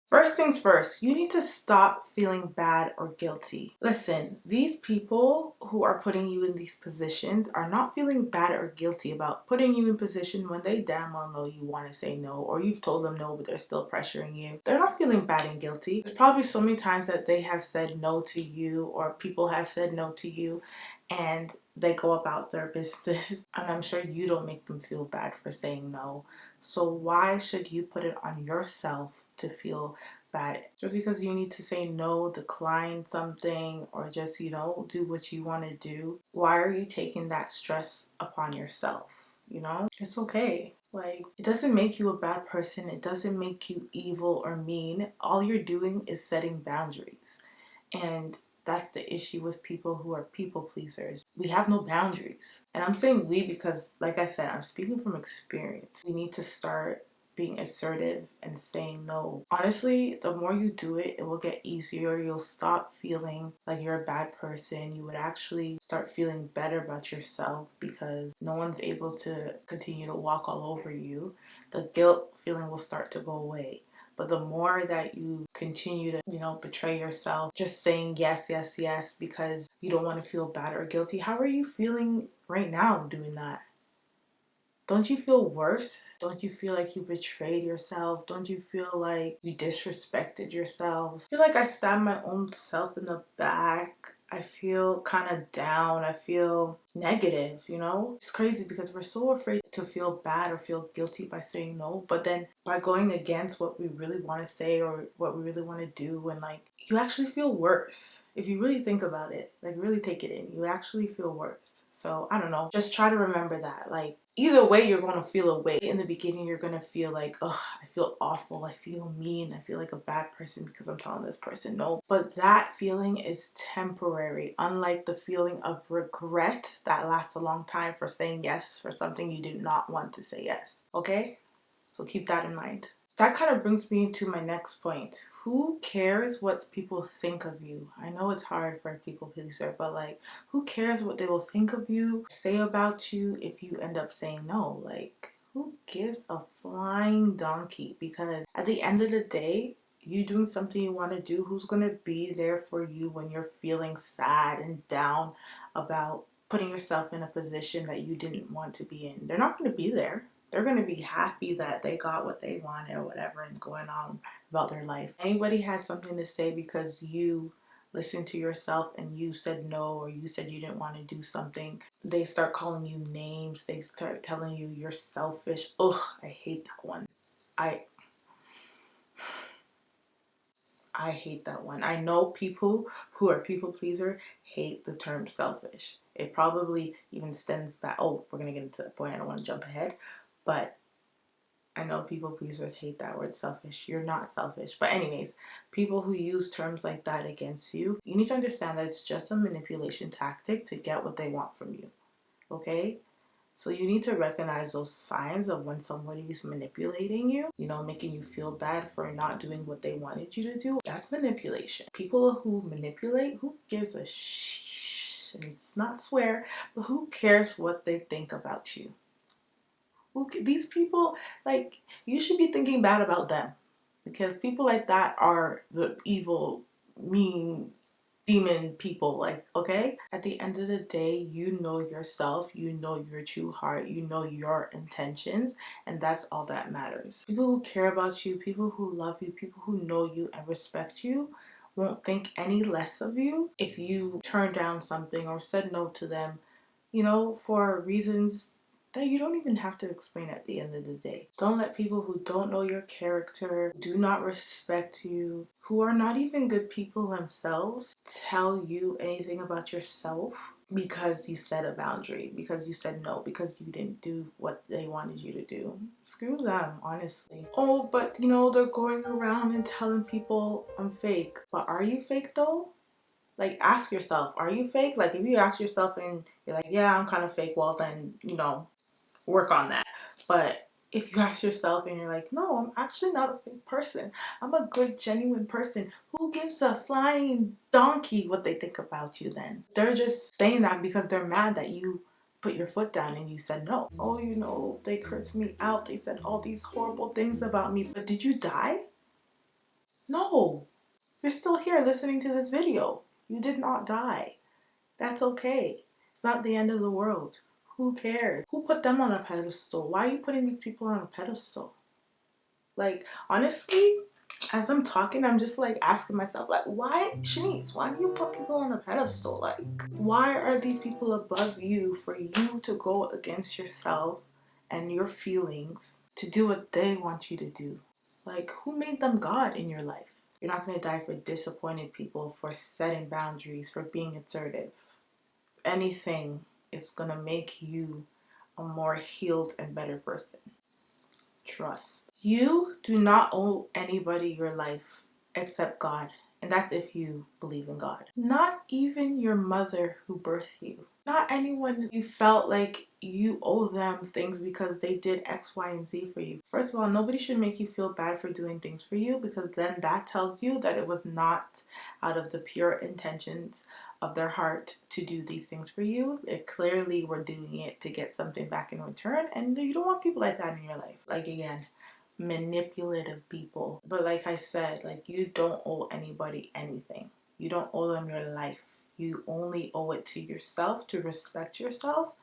First things first, you need to stop feeling bad or guilty. Listen, these people who are putting you in these positions are not feeling bad or guilty about putting you in position when they damn well know you want to say no, or you've told them no but they're still pressuring you. They're not feeling bad and guilty. There's probably so many times that they have said no to you, or people have said no to you, and they go about their business. And I'm sure you don't make them feel bad for saying no. So why should you put it on yourself to feel bad just because you need to say no, decline something, or just, do what you want to do? Why are you taking that stress upon yourself? It's okay. Like, it doesn't make you a bad person. It doesn't make you evil or mean. All you're doing is setting boundaries. And that's the issue with people who are people pleasers. We have no boundaries. And I'm saying we because, like I said, I'm speaking from experience. We need to start being assertive and saying no. Honestly, the more you do it, it will get easier. You'll stop feeling like you're a bad person. You would actually start feeling better about yourself because no one's able to continue to walk all over you. The guilt feeling will start to go away. But the more that you continue to, betray yourself, just saying yes, yes, yes, because you don't want to feel bad or guilty. How are you feeling right now doing that? Don't you feel worse? Don't you feel like you betrayed yourself? Don't you feel like you disrespected yourself? I feel like I stabbed my own self in the back. I feel kind of down. I feel negative, It's crazy because we're so afraid to feel bad or feel guilty by saying no. But then by going against what we really want to say or what we really want to do, and like, you actually feel worse. If you really think about it, like really take it in, you actually feel worse. So I don't know. Just try to remember that. Like, either way, you're going to feel a way. In the beginning, you're going to feel like, oh, I feel awful. I feel mean. I feel like a bad person because I'm telling this person no. But that feeling is temporary, unlike the feeling of regret that lasts a long time for saying yes for something you did not want to say yes. Okay? So keep that in mind. That kind of brings me to my next point. Who cares what people think of you? I know it's hard for a people pleaser, but like, who cares what they will think of you, say about you if you end up saying no? Like, who gives a flying donkey? Because at the end of the day, you doing something you want to do, who's going to be there for you when you're feeling sad and down about putting yourself in a position that you didn't want to be in? They're not going to be there. They're going to be happy that they got what they wanted or whatever and going on about their life. Anybody has something to say because you listened to yourself and you said no, or you said you didn't want to do something, they start calling you names. They start telling you you're selfish. Ugh, I hate that one. I hate that one. I know people who are people pleaser hate the term selfish. It probably even stems back. Oh, we're going to get into that point. I don't want to jump ahead. But I know people pleasers hate that word selfish. You're not selfish. But anyways, people who use terms like that against you, you need to understand that it's just a manipulation tactic to get what they want from you. Okay? So you need to recognize those signs of when somebody is manipulating you, making you feel bad for not doing what they wanted you to do. That's manipulation. People who manipulate, who gives a and it's not swear, but who cares what they think about you? These people, like, you should be thinking bad about them, because people like that are the evil, mean, demon people. Like, okay, at the end of the day, you know yourself, you know your true heart, you know your intentions, and that's all that matters. People who care about you, people who love you, people who know you and respect you won't think any less of you if you turn down something or said no to them, for reasons that you don't even have to explain at the end of the day. Don't let people who don't know your character, do not respect you, who are not even good people themselves, tell you anything about yourself because you set a boundary, because you said no, because you didn't do what they wanted you to do. Screw them, honestly. Oh, but they're going around and telling people I'm fake. But are you fake though? Like, ask yourself, are you fake? Like, if you ask yourself and you're like, yeah, I'm kind of fake, well then, work on that. But if you ask yourself and you're like, no, I'm actually not a fake person, I'm a good, genuine person, who gives a flying donkey what they think about you then? They're just saying that because they're mad that you put your foot down and you said no. Oh, they cursed me out. They said all these horrible things about me. But did you die? No, you're still here listening to this video. You did not die. That's okay. It's not the end of the world. Who cares? Who put them on a pedestal? Why are you putting these people on a pedestal? Like, honestly, as I'm talking, I'm just like asking myself, like, why, Chanice, why do you put people on a pedestal? Like, why are these people above you for you to go against yourself and your feelings to do what they want you to do? Like, who made them God in your life? You're not gonna die for disappointed people, for setting boundaries, for being assertive. Anything is gonna make you a more healed and better person. Trust. You do not owe anybody your life except God. And that's if you believe in God. Not even your mother who birthed you. Not anyone you felt like you owe them things because they did X, Y, and Z for you. First of all, nobody should make you feel bad for doing things for you, because then that tells you that it was not out of the pure intentions of their heart to do these things for you. It clearly were doing it to get something back in return, and you don't want people like that in your life. Like, again, manipulative people. But like I said, like, you don't owe anybody anything. You don't owe them your life. You only owe it to yourself to respect yourself,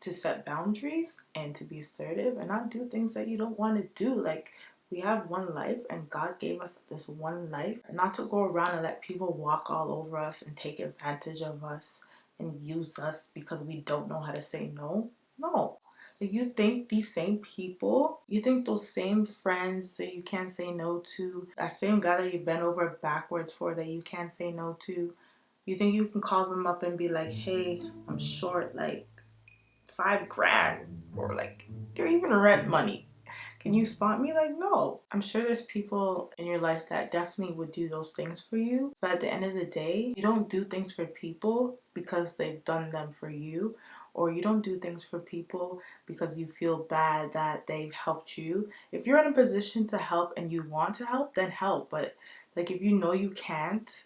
to set boundaries, and to be assertive and not do things that you don't want to do. Like, we have one life and God gave us this one life, not to go around and let people walk all over us and take advantage of us and use us because we don't know how to say no. No. Like, you think these same people, you think those same friends that you can't say no to, that same guy that you bent over backwards for that you can't say no to, you think you can call them up and be like, hey, I'm short like $5,000, or like, or even rent money. Can you spot me? Like, no. I'm sure there's people in your life that definitely would do those things for you. But at the end of the day, you don't do things for people because they've done them for you. Or you don't do things for people because you feel bad that they've helped you. If you're in a position to help and you want to help, then help. But like, if you know you can't,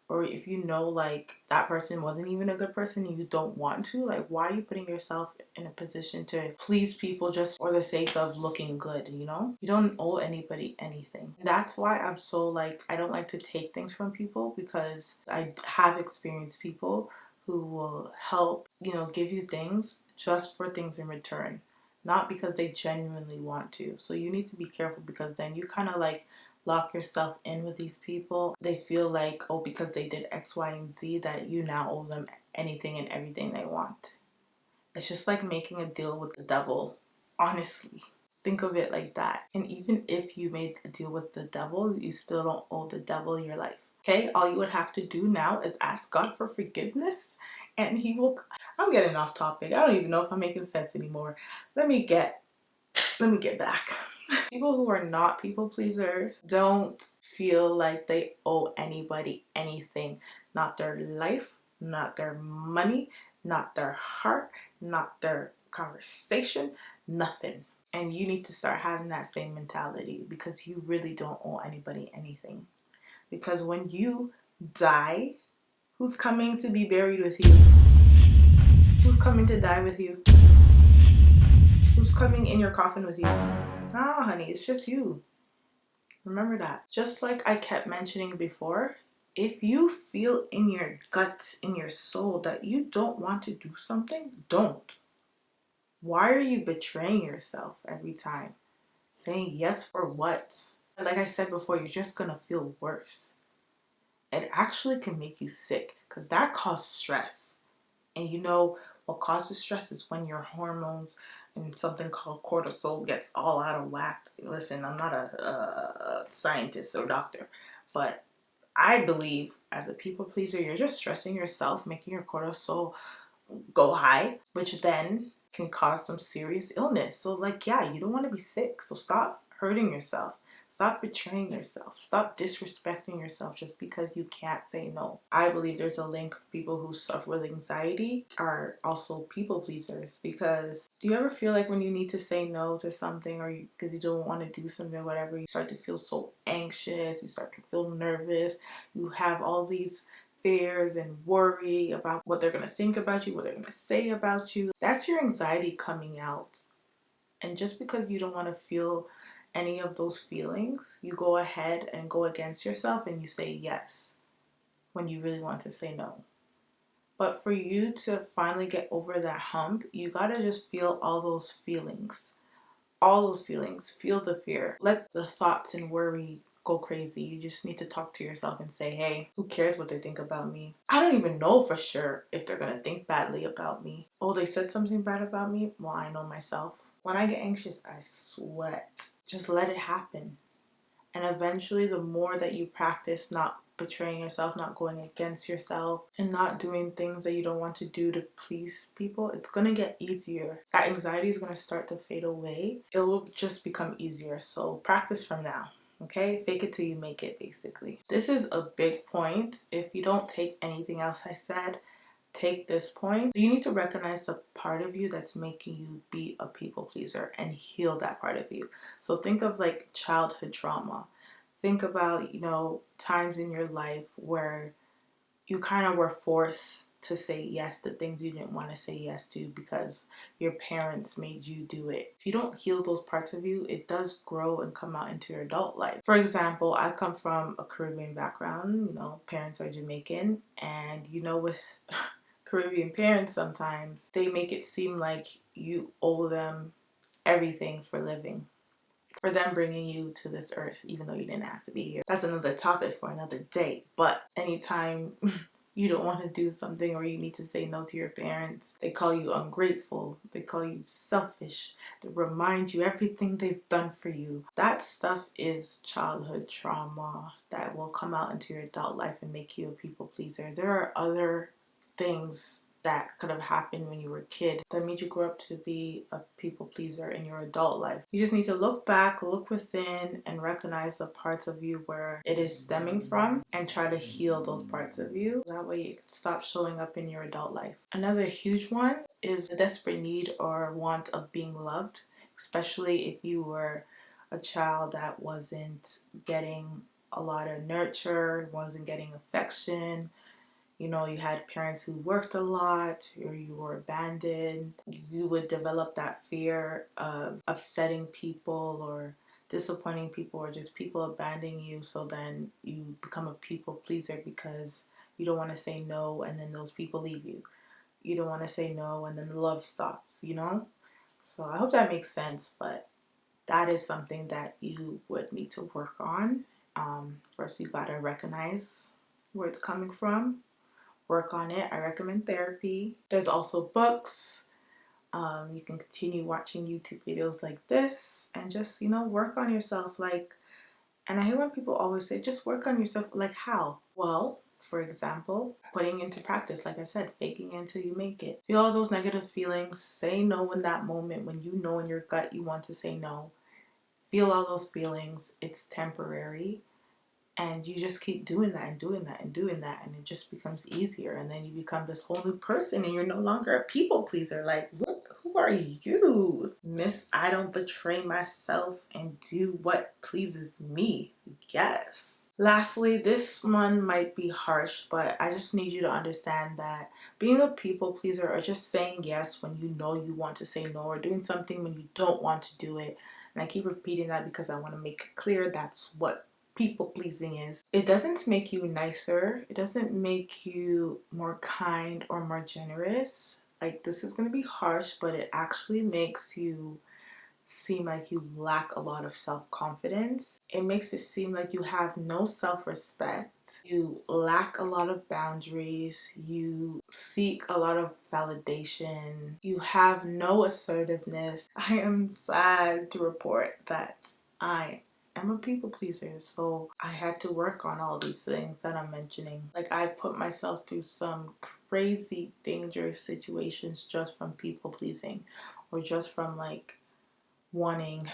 or if you know like that person wasn't even a good person and you don't want to, like, why are you putting yourself in a position to please people just for the sake of looking good? You don't owe anybody anything. That's why I'm so like, I don't like to take things from people, because I have experienced people who will help, give you things just for things in return, not because they genuinely want to. So you need to be careful, because then you kind of like lock yourself in with these people. They feel like, oh, because they did X, Y, and Z, that you now owe them anything and everything they want. It's just like making a deal with the devil, honestly. Think of it like that. And even if you made a deal with the devil, you still don't owe the devil your life. Okay? All you would have to do now is ask God for forgiveness, and he will. I'm getting off topic. I don't even know if I'm making sense anymore. Let me get back. People who are not people pleasers don't feel like they owe anybody anything. Not their life, not their money, not their heart, not their conversation, nothing. And you need to start having that same mentality, because you really don't owe anybody anything. Because when you die, who's coming to be buried with you? Who's coming to die with you? Who's coming in your coffin with you? Nah, honey, it's just you. Remember that. Just like I kept mentioning before, if you feel in your gut, in your soul, that you don't want to do something, don't. Why are you betraying yourself every time? Saying yes for what? Like I said before, you're just gonna feel worse. It actually can make you sick, because that causes stress. And you know what causes stress is when your hormones and something called cortisol gets all out of whack. Listen, I'm not a scientist or doctor, but I believe as a people pleaser, you're just stressing yourself, making your cortisol go high, which then can cause some serious illness. So like, yeah, you don't want to be sick. So stop hurting yourself. Stop betraying yourself. Stop disrespecting yourself just because you can't say no. I believe there's a link of people who suffer with anxiety are also people pleasers. Because do you ever feel like when you need to say no to something, or because you don't want to do something or whatever, you start to feel so anxious, you start to feel nervous, you have all these fears and worry about what they're going to think about you, what they're going to say about you. That's your anxiety coming out. And just because you don't want to feel any of those feelings, you go ahead and go against yourself and you say yes when you really want to say no. But for you to finally get over that hump, you gotta just feel all those feelings. All those feelings. Feel the fear. Let the thoughts and worry go crazy. You just need to talk to yourself and say, hey, who cares what they think about me? I don't even know for sure if they're gonna think badly about me. Oh, they said something bad about me? Well, I know myself. When I get anxious, I sweat. Just let it happen. And eventually, the more that you practice not betraying yourself, not going against yourself, and not doing things that you don't want to do to please people, it's going to get easier. That anxiety is going to start to fade away. It will just become easier. So practice from now. Okay? Fake it till you make it, basically. This is a big point. If you don't take anything else I said, take this point. You need to recognize the part of you that's making you be a people pleaser and heal that part of you. So think of like childhood trauma. Think about, times in your life where you kind of were forced to say yes to things you didn't want to say yes to because your parents made you do it. If you don't heal those parts of you, it does grow and come out into your adult life. For example, I come from a Caribbean background, parents are Jamaican, and with Caribbean parents, sometimes they make it seem like you owe them everything for living, for them bringing you to this earth, even though you didn't have to be here. That's another topic for another day. But anytime you don't want to do something or you need to say no to your parents, they call you ungrateful. They call you selfish. They remind you everything they've done for you. That stuff is childhood trauma that will come out into your adult life and make you a people pleaser. There are other things that could have happened when you were a kid that made you grow up to be a people pleaser in your adult life. You just need to look back, look within, and recognize the parts of you where it is stemming from and try to heal those parts of you. That way you can stop showing up in your adult life. Another huge one is a desperate need or want of being loved, especially if you were a child that wasn't getting a lot of nurture, wasn't getting affection. You had parents who worked a lot, or you were abandoned. You would develop that fear of upsetting people or disappointing people or just people abandoning you. So then you become a people pleaser because you don't want to say no and then those people leave you. You don't want to say no and then the love stops, So I hope that makes sense, but that is something that you would need to work on. First, you gotta recognize where it's coming from. Work on it. I recommend therapy. There's also books. You can continue watching YouTube videos like this and just, work on yourself. And I hear when people always say, just work on yourself. Like how? Well, for example, putting into practice, like I said, faking it until you make it. Feel all those negative feelings. Say no in that moment when you know in your gut you want to say no. Feel all those feelings. It's temporary. And you just keep doing that and doing that and doing that, and it just becomes easier. And then you become this whole new person, and you're no longer a people pleaser. Like, look, who are you? Miss, I don't betray myself and do what pleases me. Yes. Lastly, this one might be harsh, but I just need you to understand that being a people pleaser or just saying yes when you know you want to say no, or doing something when you don't want to do it. And I keep repeating that because I want to make it clear that's what people pleasing is. It doesn't make you nicer. It doesn't make you more kind or more generous. Like, this is going to be harsh, but it actually makes you seem like you lack a lot of self-confidence. It makes it seem like you have no self-respect. You lack a lot of boundaries. You seek a lot of validation. You have no assertiveness. I am sad to report that I'm a people pleaser, so I had to work on all these things that I'm mentioning. Like, I put myself through some crazy, dangerous situations just from people pleasing, or just from wanting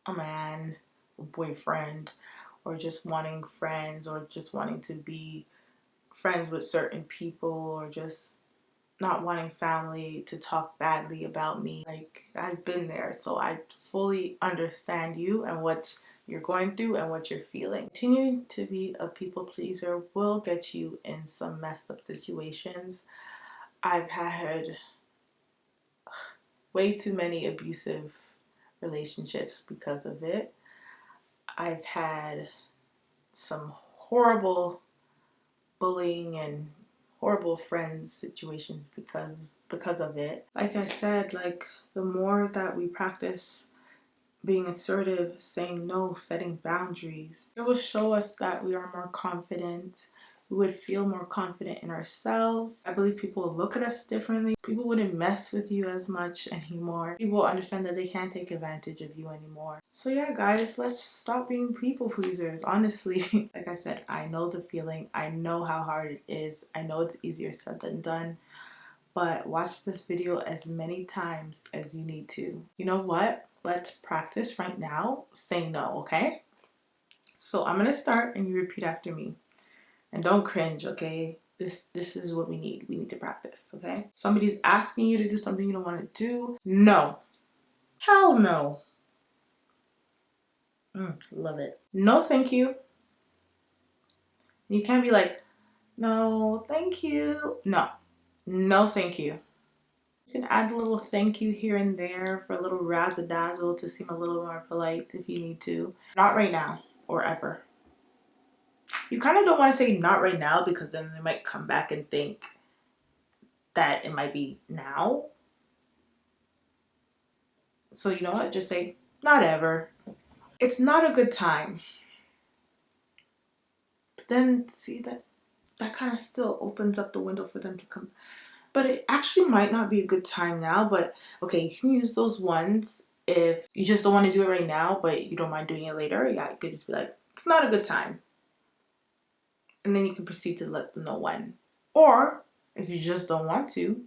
a man, a boyfriend, or just wanting friends, or just wanting to be friends with certain people, or just not wanting family to talk badly about me. Like, I've been there, so I fully understand you and what you're going through and what you're feeling. Continuing to be a people pleaser will get you in some messed up situations. I've had way too many abusive relationships because of it. I've had some horrible bullying and horrible friends situations because of it. Like I said, like the more that we practice being assertive, saying no, setting boundaries, it will show us that we are more confident. We would feel more confident in ourselves. I believe people will look at us differently. People wouldn't mess with you as much anymore. People will understand that they can't take advantage of you anymore. So yeah, guys, let's stop being people pleasers. Honestly, like I said, I know the feeling. I know how hard it is. I know it's easier said than done. But watch this video as many times as you need to. You know what? Let's practice right now saying no, okay? So I'm gonna start and you repeat after me. And don't cringe, okay? This is what we need. We need to practice, okay? Somebody's asking you to do something you don't want to do. No. Hell no. Love it. No, thank you. You can't be like, no, thank you. No. No, thank you. You can add a little thank you here and there for a little razzle-dazzle to seem a little more polite if you need to. Not right now or ever. You kind of don't want to say not right now because then they might come back and think that it might be now. So you know what? Just say not ever. It's not a good time. But then see that kind of still opens up the window for them to come. But it actually might not be a good time now. But okay, you can use those ones if you just don't want to do it right now, but you don't mind doing it later. Yeah, you could just be like, it's not a good time. And then you can proceed to let them know when. Or if you just don't want to,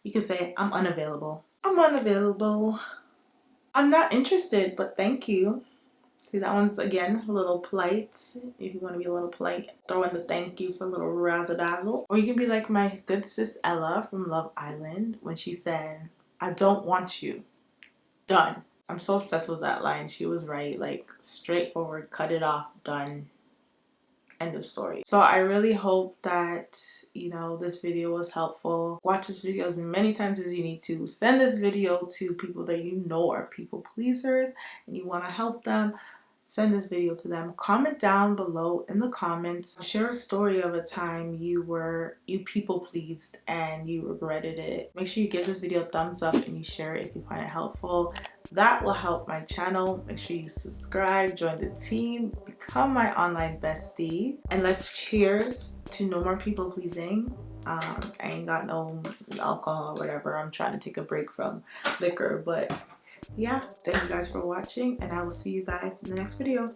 you can say, I'm unavailable. I'm unavailable. I'm not interested, but thank you. See, that one's, again, a little polite. If you want to be a little polite, throw in the thank you for a little razzle-dazzle. Or you can be like my good sis Ella from Love Island when she said, I don't want you. Done. I'm so obsessed with that line. She was right. Like, straightforward, cut it off, done. End of story. So I really hope that, you know, this video was helpful. Watch this video as many times as you need to. Send this video to people that you know are people pleasers and you want to help them. Send this video to them. Comment down below in the comments. Share a story of a time you people pleased and you regretted it. Make sure you give this video a thumbs up and you share it if you find it helpful. That will help my channel. Make sure you subscribe, join the team, become my online bestie, and let's cheers to no more people pleasing. I ain't got no alcohol or whatever. I'm trying to take a break from liquor, but yeah, thank you guys for watching and I will see you guys in the next video.